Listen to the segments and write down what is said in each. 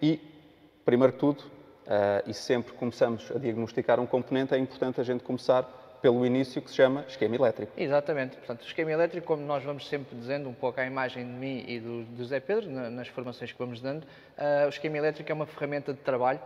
E, primeiro de tudo, e sempre começamos a diagnosticar um componente, é importante a gente começar pelo início, que se chama esquema elétrico. Exatamente. Portanto, o esquema elétrico, como nós vamos sempre dizendo, um pouco à imagem de mim e do Zé Pedro, nas formações que vamos dando, o esquema elétrico é uma ferramenta de trabalho,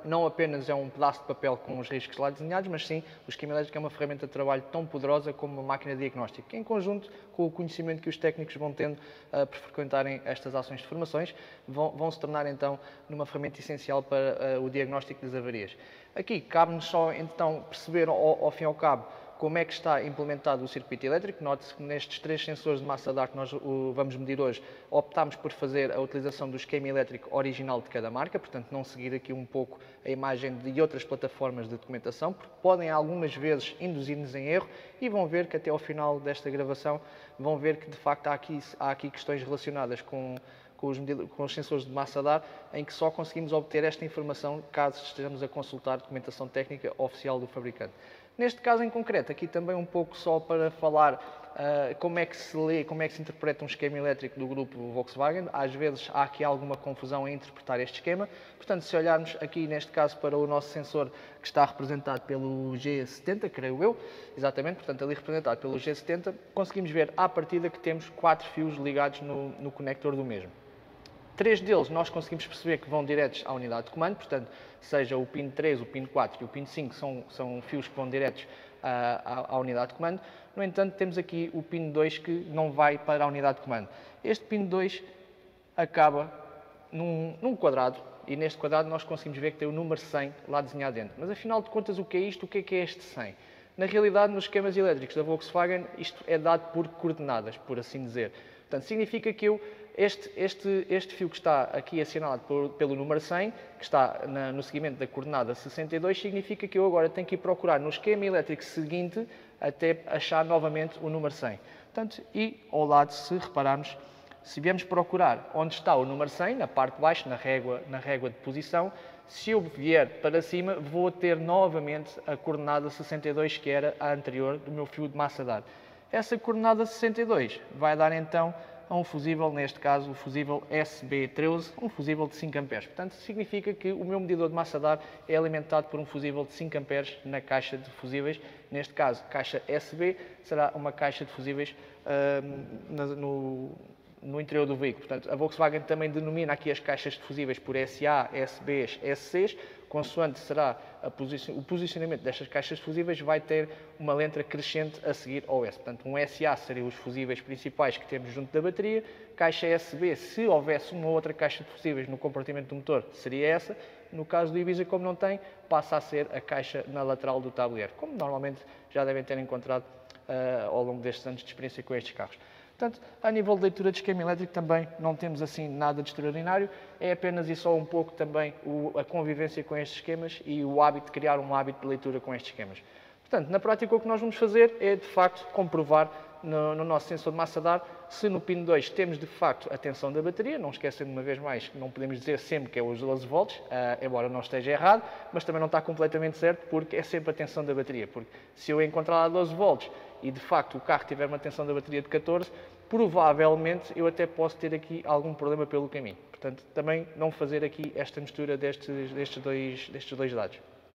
não apenas é um pedaço de papel com os riscos lá desenhados, mas sim, o esquema elétrico é uma ferramenta de trabalho tão poderosa como uma máquina diagnóstica, em conjunto com o conhecimento que os técnicos vão tendo por frequentarem estas ações de formações, vão se tornar então numa ferramenta essencial para o diagnóstico das avarias. Aqui cabe-nos só então perceber ao fim e ao cabo como é que está implementado o circuito elétrico. Note-se que nestes 3 sensores de massa DAR que nós vamos medir hoje, optámos por fazer a utilização do esquema elétrico original de cada marca, portanto não seguir aqui um pouco a imagem de outras plataformas de documentação, porque podem algumas vezes induzir-nos em erro e vão ver que até ao final desta gravação vão ver que de facto há aqui questões relacionadas com os sensores de massa DAR, em que só conseguimos obter esta informação caso estejamos a consultar documentação técnica oficial do fabricante. Neste caso em concreto, aqui também um pouco só para falar como é que se lê, como é que se interpreta um esquema elétrico do grupo Volkswagen. Às vezes há aqui alguma confusão em interpretar este esquema. Portanto, se olharmos aqui neste caso para o nosso sensor que está representado pelo G70, creio eu, exatamente, portanto ali representado pelo G70, conseguimos ver à partida que temos 4 fios ligados no conector do mesmo. 3 deles nós conseguimos perceber que vão diretos à unidade de comando, portanto, seja o pin 3, o pin 4 e o pin 5 são fios que vão diretos à unidade de comando. No entanto, temos aqui o pin 2 que não vai para a unidade de comando. Este pin 2 acaba num quadrado e neste quadrado nós conseguimos ver que tem o número 100 lá desenhado dentro. Mas afinal de contas, o que é isto? O que é este 100? Na realidade, nos esquemas elétricos da Volkswagen, isto é dado por coordenadas, por assim dizer. Portanto, significa que este fio que está aqui assinalado pelo número 100, que está no seguimento da coordenada 62, significa que eu agora tenho que ir procurar no esquema elétrico seguinte até achar novamente o número 100. Portanto, e ao lado, se repararmos, se viemos procurar onde está o número 100, na parte de baixo, na régua de posição, se eu vier para cima, vou ter novamente a coordenada 62, que era a anterior do meu fio de massa DAR. Essa coordenada 62 vai dar então a um fusível, neste caso o fusível SB13, um fusível de 5 A. Portanto, significa que o meu medidor de massa DAR é alimentado por um fusível de 5 A na caixa de fusíveis. Neste caso, caixa SB será uma caixa de fusíveis no interior do veículo. Portanto, a Volkswagen também denomina aqui as caixas de fusíveis por SA, SBs, SCs, consoante será o posicionamento destas caixas de fusíveis, vai ter uma letra crescente a seguir ao S. Portanto, um SA seriam os fusíveis principais que temos junto da bateria, caixa SB, se houvesse uma outra caixa de fusíveis no compartimento do motor, seria essa. No caso do Ibiza, como não tem, passa a ser a caixa na lateral do tabuleiro, como normalmente já devem ter encontrado ao longo destes anos de experiência com estes carros. Portanto, a nível de leitura de esquema elétrico também não temos assim nada de extraordinário, é apenas e só um pouco também a convivência com estes esquemas e o hábito de criar um hábito de leitura com estes esquemas. Portanto, na prática o que nós vamos fazer é de facto comprovar no nosso sensor de massa DAR se no pin 2 temos de facto a tensão da bateria, não esquecendo de uma vez mais que não podemos dizer sempre que é os 12 volts, embora não esteja errado, mas também não está completamente certo porque é sempre a tensão da bateria, porque se eu encontrar lá 12 volts e de facto o carro tiver uma tensão da bateria de 14, provavelmente eu até posso ter aqui algum problema pelo caminho. Portanto, também não fazer aqui esta mistura destes dois dados.